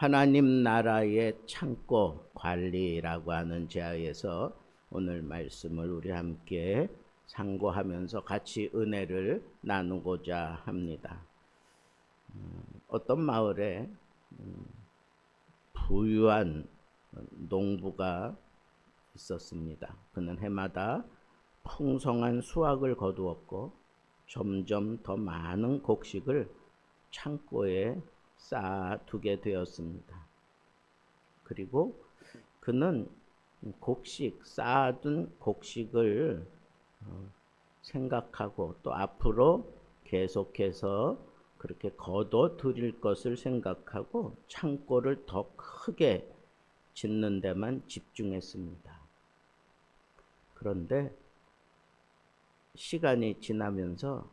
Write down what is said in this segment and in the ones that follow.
하나님 나라의 창고 관리라고 하는 제하에서 오늘 말씀을 우리 함께 상고하면서 같이 은혜를 나누고자 합니다. 어떤 마을에 부유한 농부가 있었습니다. 그는 해마다 풍성한 수확을 거두었고 점점 더 많은 곡식을 창고에 쌓아두게 되었습니다. 그리고 그는 쌓아둔 곡식을 생각하고 또 앞으로 계속해서 그렇게 거둬 들일 것을 생각하고 창고를 더 크게 짓는 데만 집중했습니다. 그런데 시간이 지나면서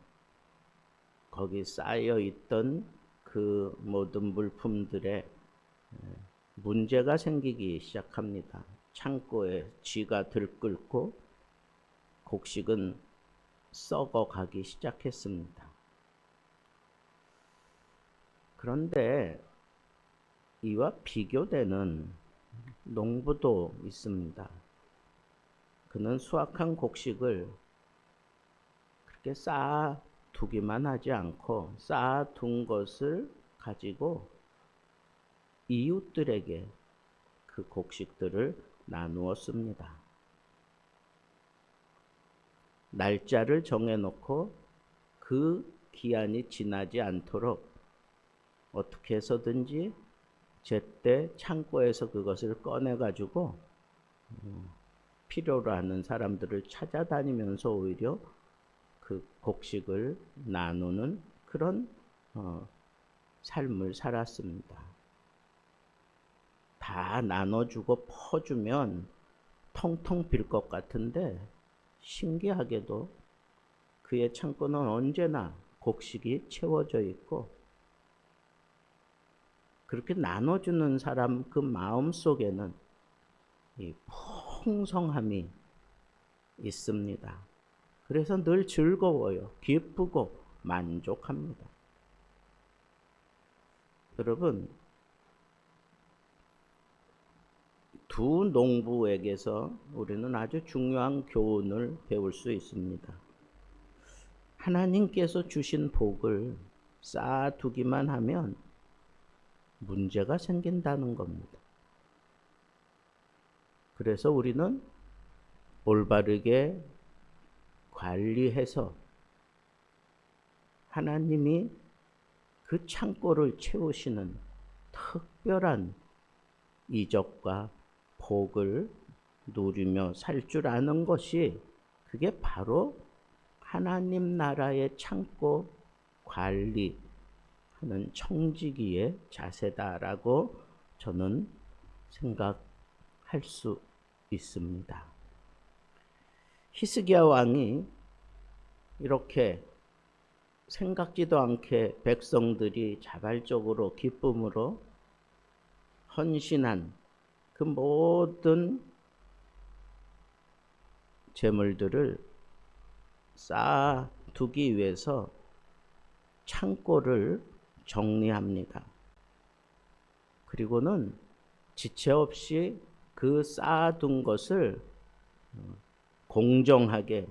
거기 쌓여 있던 그 모든 물품들에 문제가 생기기 시작합니다. 창고에 쥐가 들끓고 곡식은 썩어가기 시작했습니다. 그런데 이와 비교되는 농부도 있습니다. 그는 수확한 곡식을 그렇게 쌓아두기만 하지 않고 쌓아둔 것을 가지고 이웃들에게 그 곡식들을 나누었습니다. 날짜를 정해놓고 그 기한이 지나지 않도록 어떻게 해서든지 제때 창고에서 그것을 꺼내가지고 필요로 하는 사람들을 찾아다니면서 오히려 그 곡식을 나누는 그런 삶을 살았습니다. 다 나눠주고 퍼주면 텅텅 빌 것 같은데 신기하게도 그의 창고는 언제나 곡식이 채워져 있고 그렇게 나눠주는 사람 그 마음 속에는 이 풍성함이 있습니다. 그래서 늘 즐거워요. 기쁘고 만족합니다. 여러분, 두 농부에게서 우리는 아주 중요한 교훈을 배울 수 있습니다. 하나님께서 주신 복을 쌓아두기만 하면 문제가 생긴다는 겁니다. 그래서 우리는 올바르게 관리해서 하나님이 그 창고를 채우시는 특별한 이적과 복을 누리며 살 줄 아는 것이 그게 바로 하나님 나라의 창고 관리하는 청지기의 자세다라고 저는 생각할 수 있습니다. 히스기야 왕이 이렇게 생각지도 않게 백성들이 자발적으로 기쁨으로 헌신한 그 모든 재물들을 쌓아두기 위해서 창고를 정리합니다. 그리고는 지체 없이 그 쌓아둔 것을 공정하게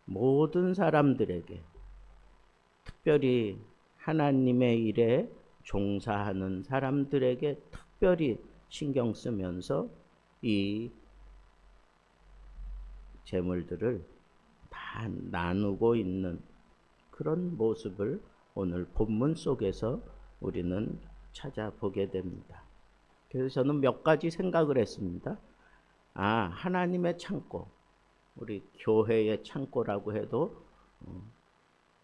모든 사람들에게, 특별히 하나님의 일에 종사하는 사람들에게 특별히 신경 쓰면서 이 재물들을 다 나누고 있는 그런 모습을 오늘 본문 속에서 우리는 찾아보게 됩니다. 그래서 저는 몇 가지 생각을 했습니다. 하나님의 창고, 우리 교회의 창고라고 해도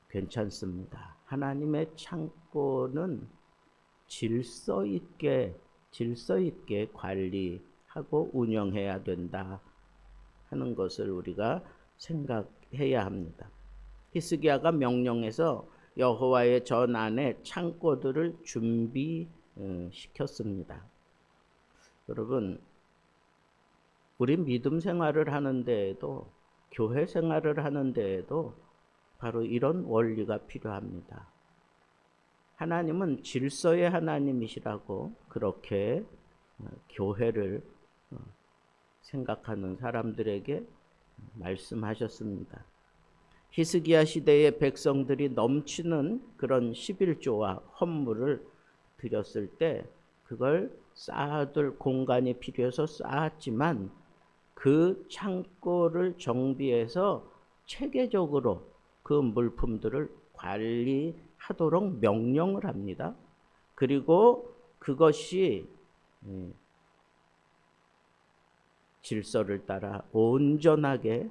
괜찮습니다. 하나님의 창고는 질서 있게 관리하고 운영해야 된다 하는 것을 우리가 생각해야 합니다. 히스기야가 명령해서 여호와의 전 안에 창고들을 준비시켰습니다. 여러분, 우리 믿음 생활을 하는 데에도, 교회 생활을 하는 데에도 바로 이런 원리가 필요합니다. 하나님은 질서의 하나님이시라고 그렇게 교회를 생각하는 사람들에게 말씀하셨습니다. 히스기야 시대의 백성들이 넘치는 그런 11조와 헌물을 드렸을 때 그걸 쌓아둘 공간이 필요해서 쌓았지만 그 창고를 정비해서 체계적으로 그 물품들을 관리하도록 명령을 합니다. 그리고 그것이 질서를 따라 온전하게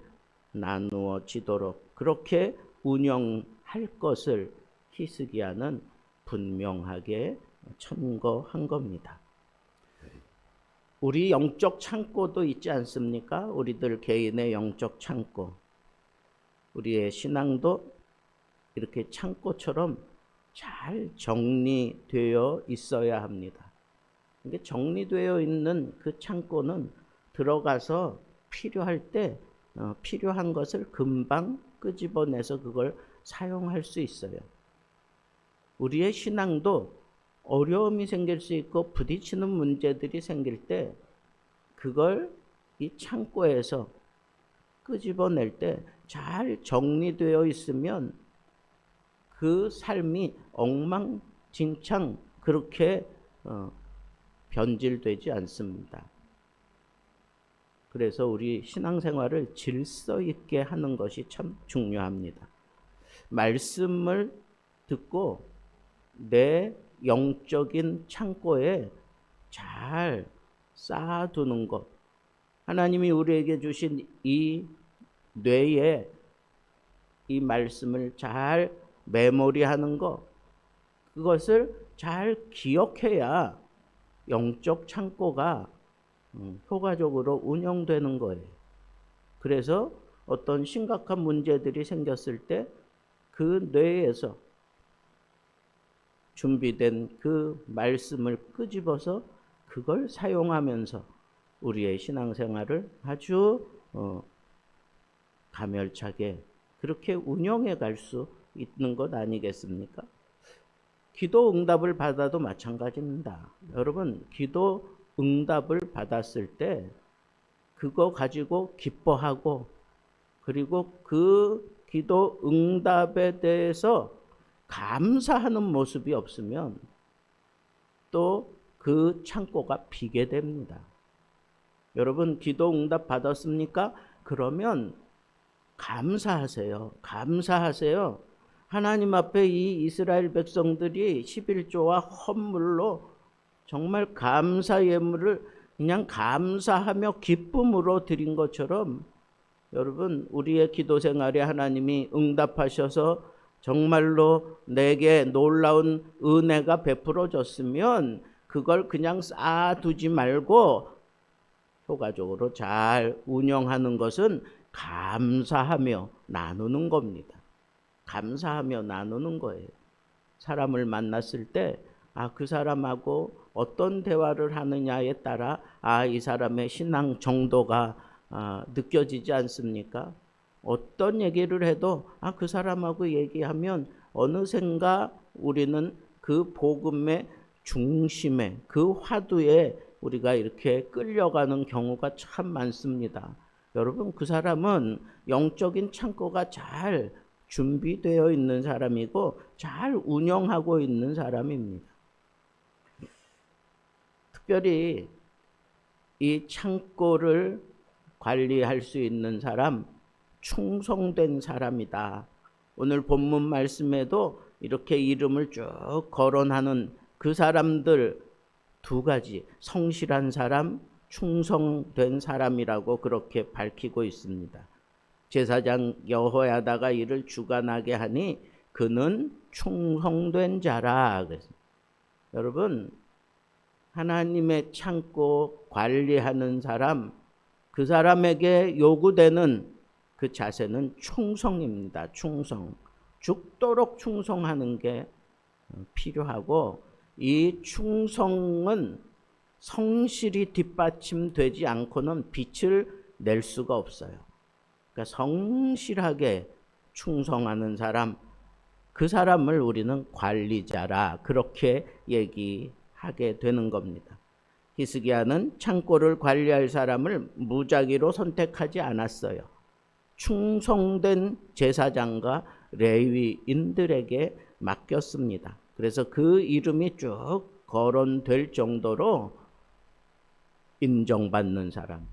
나누어지도록 그렇게 운영할 것을 히스기야는 분명하게 천거한 겁니다. 우리 영적 창고도 있지 않습니까? 우리들 개인의 영적 창고. 우리의 신앙도 이렇게 창고처럼 잘 정리되어 있어야 합니다. 이게 정리되어 있는 그 창고는 들어가서 필요할 때 필요한 것을 금방 끄집어내서 그걸 사용할 수 있어요. 우리의 신앙도 어려움이 생길 수 있고 부딪히는 문제들이 생길 때 그걸 이 창고에서 끄집어낼 때 잘 정리되어 있으면 그 삶이 엉망진창 그렇게 변질되지 않습니다. 그래서 우리 신앙생활을 질서 있게 하는 것이 참 중요합니다. 말씀을 듣고 내 영적인 창고에 잘 쌓아두는 것. 하나님이 우리에게 주신 이 뇌에 이 말씀을 잘 메모리하는 것. 그것을 잘 기억해야 영적 창고가 효과적으로 운영되는 거예요. 그래서 어떤 심각한 문제들이 생겼을 때 그 뇌에서 준비된 그 말씀을 끄집어서 그걸 사용하면서 우리의 신앙생활을 아주 가멸차게 그렇게 운영해 갈 수 있는 것 아니겠습니까? 기도 응답을 받아도 마찬가지입니다. 여러분, 기도 응답을 받았을 때 그거 가지고 기뻐하고 그리고 그 기도 응답에 대해서 감사하는 모습이 없으면 또 그 창고가 비게 됩니다. 여러분, 기도 응답 받았습니까? 그러면 감사하세요. 감사하세요. 하나님 앞에 이 이스라엘 백성들이 11조와 헌물로 정말 감사 예물을 그냥 감사하며 기쁨으로 드린 것처럼 여러분, 우리의 기도 생활에 하나님이 응답하셔서 정말로 내게 놀라운 은혜가 베풀어졌으면 그걸 그냥 쌓아두지 말고 효과적으로 잘 운영하는 것은 감사하며 나누는 겁니다. 감사하며 나누는 거예요. 사람을 만났을 때 그 사람하고 어떤 대화를 하느냐에 따라 이 사람의 신앙 정도가 느껴지지 않습니까? 어떤 얘기를 해도 그 사람하고 얘기하면 어느샌가 우리는 그 복음의 중심에 그 화두에 우리가 이렇게 끌려가는 경우가 참 많습니다. 여러분, 그 사람은 영적인 창고가 잘 준비되어 있는 사람이고 잘 운영하고 있는 사람입니다. 특별히 이 창고를 관리할 수 있는 사람, 충성된 사람이다. 오늘 본문 말씀에도 이렇게 이름을 쭉 거론하는 그 사람들 두 가지, 성실한 사람, 충성된 사람이라고 그렇게 밝히고 있습니다. 제사장 여호야다가 이를 주관하게 하니 그는 충성된 자라. 여러분, 하나님의 창고 관리하는 사람, 그 사람에게 요구되는 그 자세는 충성입니다. 충성. 죽도록 충성하는 게 필요하고 이 충성은 성실히 뒷받침되지 않고는 빛을 낼 수가 없어요. 그러니까 성실하게 충성하는 사람, 그 사람을 우리는 관리자라 그렇게 얘기하게 되는 겁니다. 히스기야는 창고를 관리할 사람을 무작위로 선택하지 않았어요. 충성된 제사장과 레위인들에게 맡겼습니다. 그래서 그 이름이 쭉 거론될 정도로 인정받는 사람,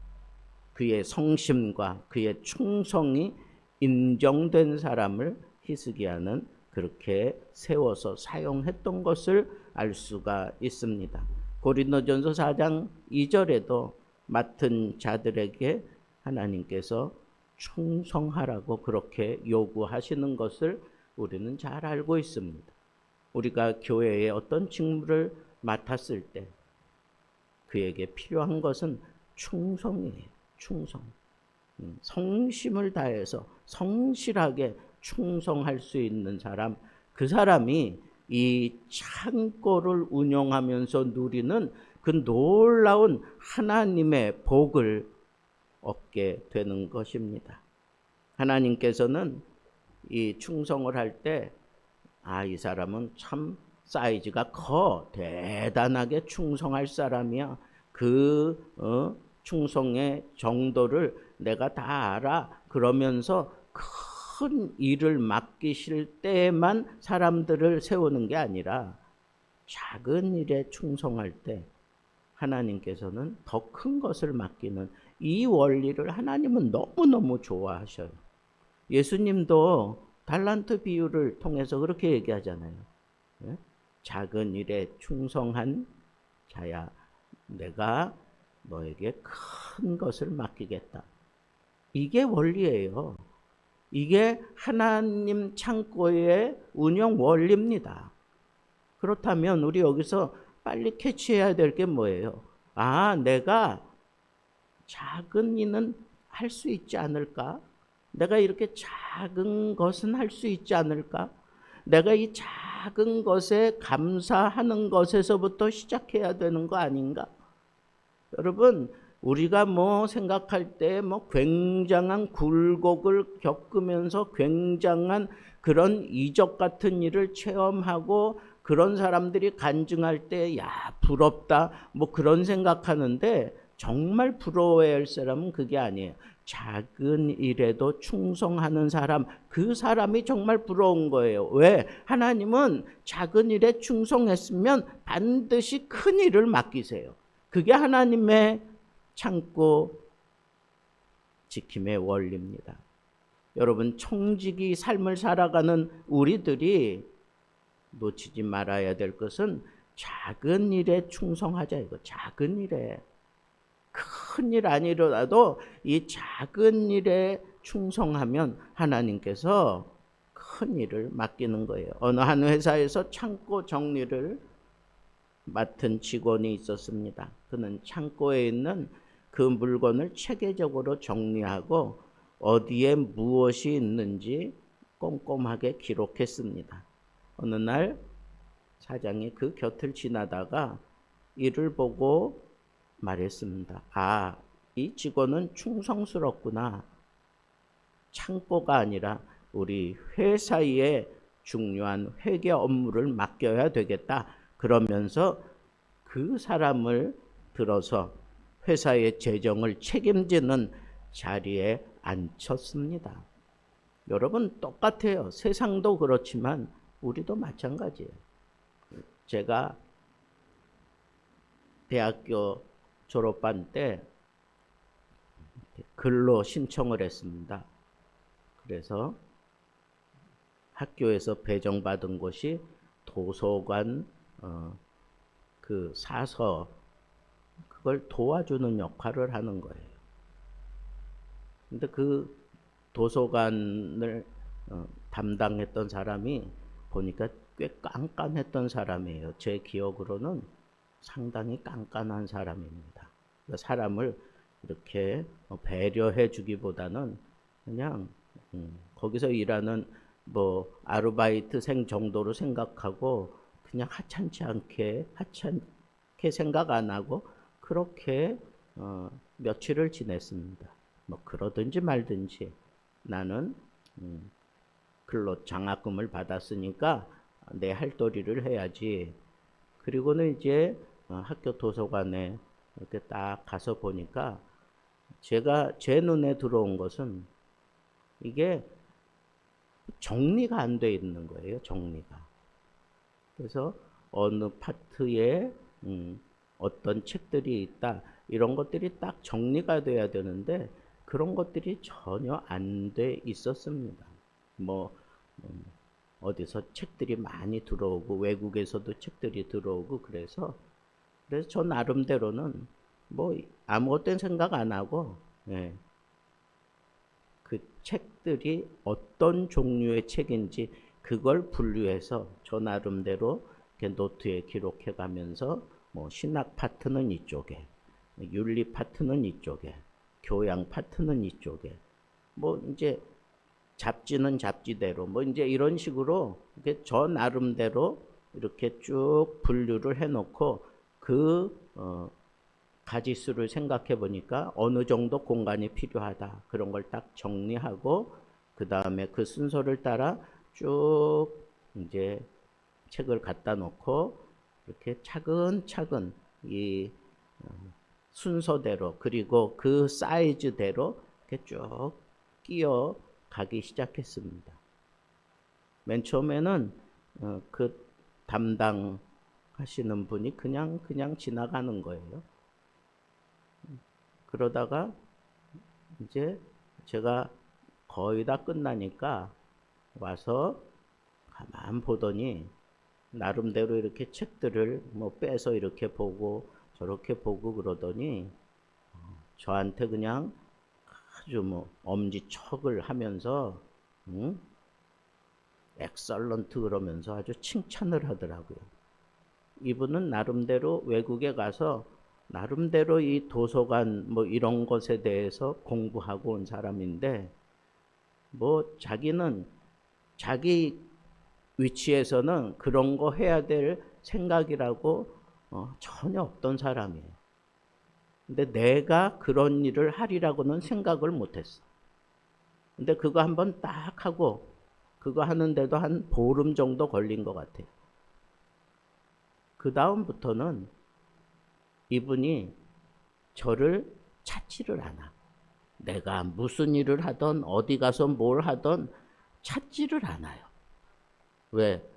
그의 성심과 그의 충성이 인정된 사람을 히스기야는 그렇게 세워서 사용했던 것을 알 수가 있습니다. 고린도전서 4장 2절에도 맡은 자들에게 하나님께서 충성하라고 그렇게 요구하시는 것을 우리는 잘 알고 있습니다. 우리가 교회에 어떤 직무를 맡았을 때 그에게 필요한 것은 충성이에요. 충성. 성심을 다해서 성실하게 충성할 수 있는 사람, 그 사람이 이 창고를 운영하면서 누리는 그 놀라운 하나님의 복을 얻게 되는 것입니다. 하나님께서는 이 충성을 할 때 이 사람은 참 사이즈가 커, 대단하게 충성할 사람이야. 그 충성의 정도를 내가 다 알아. 그러면서 큰 일을 맡기실 때만 사람들을 세우는 게 아니라 작은 일에 충성할 때 하나님께서는 더 큰 것을 맡기는 이 원리를 하나님은 너무너무 좋아하셔요. 예수님도 달란트 비유를 통해서 그렇게 얘기하잖아요. 작은 일에 충성한 자야, 내가 너에게 큰 것을 맡기겠다. 이게 원리예요. 이게 하나님 창고의 운영 원리입니다. 그렇다면 우리 여기서 빨리 캐치해야 될 게 뭐예요? 내가 작은 일은 할 수 있지 않을까? 내가 이렇게 작은 것은 할 수 있지 않을까? 내가 이 작은 것에 감사하는 것에서부터 시작해야 되는 거 아닌가? 여러분, 우리가 생각할 때 굉장한 굴곡을 겪으면서 굉장한 그런 이적 같은 일을 체험하고 그런 사람들이 간증할 때 부럽다 그런 생각하는데 정말 부러워해야 할 사람은 그게 아니에요. 작은 일에도 충성하는 사람, 그 사람이 정말 부러운 거예요. 왜? 하나님은 작은 일에 충성했으면 반드시 큰 일을 맡기세요. 그게 하나님의 창고 지킴의 원리입니다. 여러분, 청지기 삶을 살아가는 우리들이 놓치지 말아야 될 것은 작은 일에 충성하자 이거. 작은 일에. 큰 일 아니더라도 이 작은 일에 충성하면 하나님께서 큰 일을 맡기는 거예요. 어느 한 회사에서 창고 정리를 맡은 직원이 있었습니다. 그는 창고에 있는 그 물건을 체계적으로 정리하고 어디에 무엇이 있는지 꼼꼼하게 기록했습니다. 어느 날 사장이 그 곁을 지나다가 이를 보고 말했습니다. 이 직원은 충성스럽구나. 창고가 아니라 우리 회사의 중요한 회계 업무를 맡겨야 되겠다. 그러면서 그 사람을 들어서 회사의 재정을 책임지는 자리에 앉혔습니다. 여러분, 똑같아요. 세상도 그렇지만 우리도 마찬가지예요. 제가 대학교 졸업반 때 근로 신청을 했습니다. 그래서 학교에서 배정받은 곳이 도서관 그 사서 그걸 도와주는 역할을 하는 거예요. 근데 그 도서관을 담당했던 사람이 보니까 꽤 깐깐했던 사람이에요. 제 기억으로는 상당히 깐깐한 사람입니다. 사람을 이렇게 배려해 주기보다는 그냥 거기서 일하는 아르바이트생 정도로 생각하고 그냥 하찮게 생각 안 하고 그렇게 며칠을 지냈습니다. 그러든지 말든지 나는 근로 장학금을 받았으니까 내 할도리를 해야지. 그리고는 이제 학교 도서관에 이렇게 딱 가서 보니까 제 눈에 들어온 것은 이게 정리가 안 돼 있는 거예요. 정리가. 그래서 어느 파트에 어떤 책들이 있다. 이런 것들이 딱 정리가 돼야 되는데 그런 것들이 전혀 안 돼 있었습니다. 뭐 어디서 책들이 많이 들어오고 외국에서도 책들이 들어오고 그래서 저 나름대로는 뭐 아무것도 생각 안 하고 그 책들이 어떤 종류의 책인지 그걸 분류해서 저 나름대로 이렇게 노트에 기록해 가면서 뭐 신학 파트는 이쪽에, 윤리 파트는 이쪽에, 교양 파트는 이쪽에, 뭐 이제 잡지는 잡지대로 뭐 이제 이런 식으로 저 나름대로 이렇게 쭉 분류를 해놓고 그 가지수를 생각해 보니까 어느 정도 공간이 필요하다. 그런 걸 딱 정리하고 그 다음에 그 순서를 따라 쭉 이제 책을 갖다 놓고 이렇게 차근차근 이 순서대로 그리고 그 사이즈대로 이렇게 쭉 끼어 가기 시작했습니다. 맨 처음에는 그 담당하시는 분이 그냥 지나가는 거예요. 그러다가 이제 제가 거의 다 끝나니까 와서 가만 보더니 나름대로 이렇게 책들을 뭐 빼서 이렇게 보고 저렇게 보고 그러더니 저한테 그냥 아주 뭐 엄지척을 하면서 엑설런트 그러면서 아주 칭찬을 하더라고요. 이분은 나름대로 외국에 가서 나름대로 이 도서관 뭐 이런 것에 대해서 공부하고 온 사람인데 뭐 자기는 자기 위치에서는 그런 거 해야 될 생각이라고 전혀 없던 사람이에요. 근데 내가 그런 일을 하리라고는 생각을 못했어. 근데 그거 한번 딱 하고 그거 하는데도 한 보름 정도 걸린 것 같아요. 그 다음부터는 이분이 저를 찾지를 않아. 내가 무슨 일을 하던 어디 가서 뭘 하던 찾지를 않아요. 왜?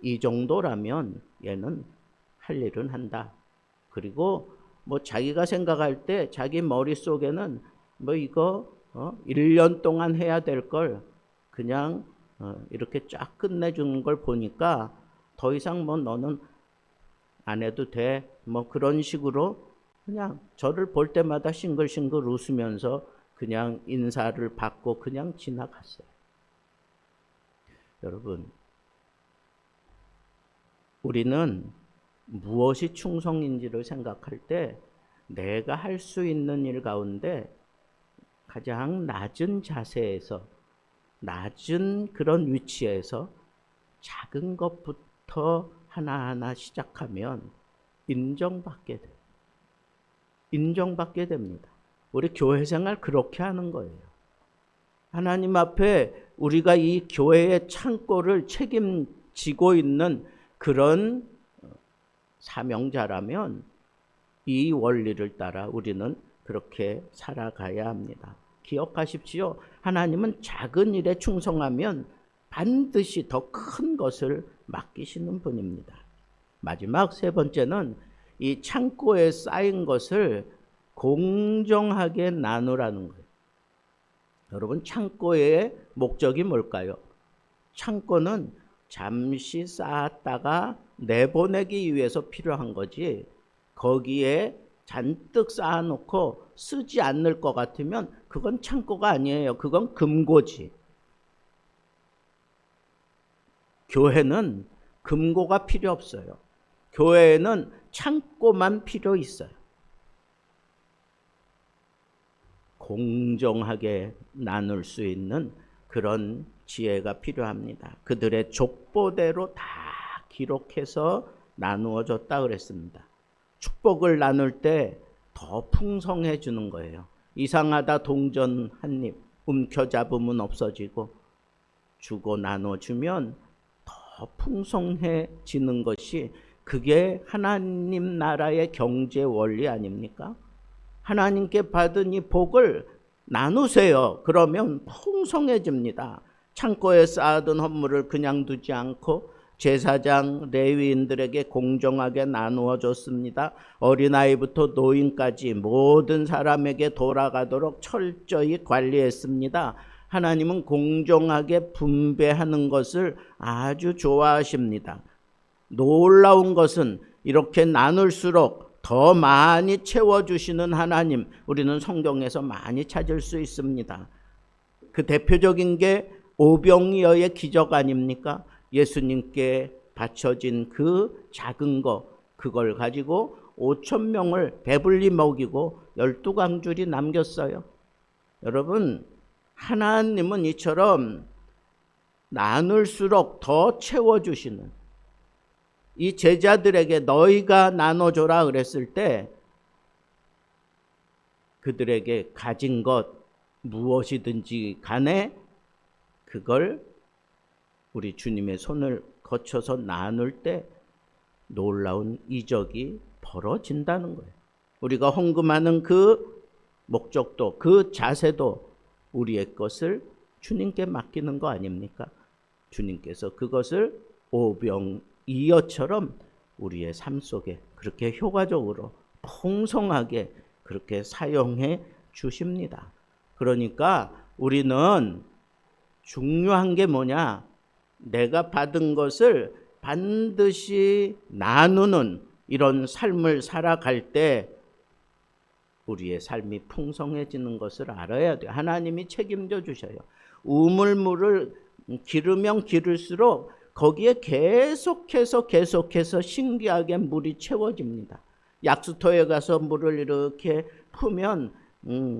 이 정도라면 얘는 할 일은 한다. 그리고 뭐 자기가 생각할 때 자기 머릿속에는 뭐 이거 1년 동안 해야 될 걸 그냥 이렇게 쫙 끝내주는 걸 보니까 더 이상 뭐 너는 안 해도 돼. 뭐 그런 식으로 그냥 저를 볼 때마다 싱글싱글 웃으면서 그냥 인사를 받고 그냥 지나갔어요. 여러분, 우리는 무엇이 충성인지를 생각할 때 내가 할 수 있는 일 가운데 가장 낮은 자세에서 낮은 그런 위치에서 작은 것부터 하나하나 시작하면 인정받게 돼요. 인정받게 됩니다. 우리 교회 생활 그렇게 하는 거예요. 하나님 앞에 우리가 이 교회의 창고를 책임지고 있는 그런 사명자라면 이 원리를 따라 우리는 그렇게 살아가야 합니다. 기억하십시오. 하나님은 작은 일에 충성하면 반드시 더 큰 것을 맡기시는 분입니다. 마지막 세 번째는 이 창고에 쌓인 것을 공정하게 나누라는 거예요. 여러분, 창고의 목적이 뭘까요? 창고는 잠시 쌓았다가 내보내기 위해서 필요한 거지 거기에 잔뜩 쌓아놓고 쓰지 않을 것 같으면 그건 창고가 아니에요. 그건 금고지. 교회는 금고가 필요 없어요. 교회에는 창고만 필요 있어요. 공정하게 나눌 수 있는 그런 지혜가 필요합니다. 그들의 족보대로 다 기록해서 나누어 줬다 그랬습니다. 축복을 나눌 때 더 풍성해 주는 거예요. 이상하다 동전 한 입 움켜잡으면 없어지고 주고 나눠주면 더 풍성해지는 것이 그게 하나님 나라의 경제 원리 아닙니까? 하나님께 받은 이 복을 나누세요. 그러면 풍성해집니다. 창고에 쌓아둔 헌물을 그냥 두지 않고 제사장 레위인들에게 공정하게 나누어 줬습니다. 어린아이부터 노인까지 모든 사람에게 돌아가도록 철저히 관리했습니다. 하나님은 공정하게 분배하는 것을 아주 좋아하십니다. 놀라운 것은 이렇게 나눌수록 더 많이 채워주시는 하나님, 우리는 성경에서 많이 찾을 수 있습니다. 그 대표적인 게 오병이어의 기적 아닙니까? 예수님께 바쳐진 그 작은 거, 그걸 가지고 5,000명을 배불리 먹이고 12강줄이 남겼어요. 여러분, 하나님은 이처럼 나눌수록 더 채워주시는, 이 제자들에게 너희가 나눠줘라 그랬을 때 그들에게 가진 것 무엇이든지 간에 그걸 우리 주님의 손을 거쳐서 나눌 때 놀라운 이적이 벌어진다는 거예요. 우리가 헌금하는 그 목적도, 그 자세도 우리의 것을 주님께 맡기는 거 아닙니까? 주님께서 그것을 오병이어처럼 우리의 삶 속에 그렇게 효과적으로 풍성하게 그렇게 사용해 주십니다. 그러니까 우리는 중요한 게 뭐냐? 내가 받은 것을 반드시 나누는 이런 삶을 살아갈 때 우리의 삶이 풍성해지는 것을 알아야 돼요. 하나님이 책임져 주셔요. 우물물을 기르면 기를수록 거기에 계속해서 신기하게 물이 채워집니다. 약수터에 가서 물을 이렇게 푸면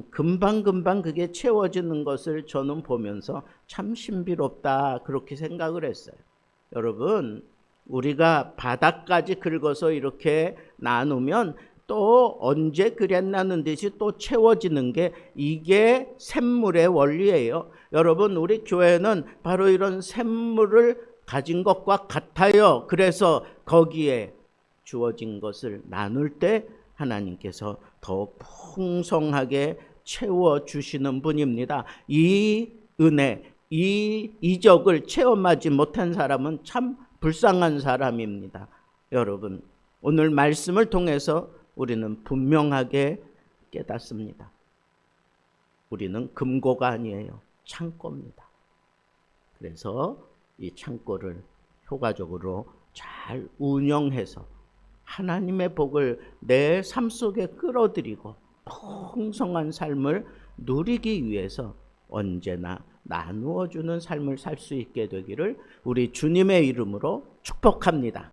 금방 그게 채워지는 것을 저는 보면서 참 신비롭다 그렇게 생각을 했어요. 여러분, 우리가 바닥까지 긁어서 이렇게 나누면 또 언제 그랬나는 듯이 또 채워지는 게 이게 샘물의 원리예요. 여러분, 우리 교회는 바로 이런 샘물을 가진 것과 같아요. 그래서 거기에 주어진 것을 나눌 때 하나님께서 더 풍성하게 채워주시는 분입니다. 이 은혜, 이 이적을 체험하지 못한 사람은 참 불쌍한 사람입니다. 여러분, 오늘 말씀을 통해서 우리는 분명하게 깨닫습니다. 우리는 금고가 아니에요. 창고입니다. 그래서 이 창고를 효과적으로 잘 운영해서 하나님의 복을 내 삶 속에 끌어들이고 풍성한 삶을 누리기 위해서 언제나 나누어주는 삶을 살 수 있게 되기를 우리 주님의 이름으로 축복합니다.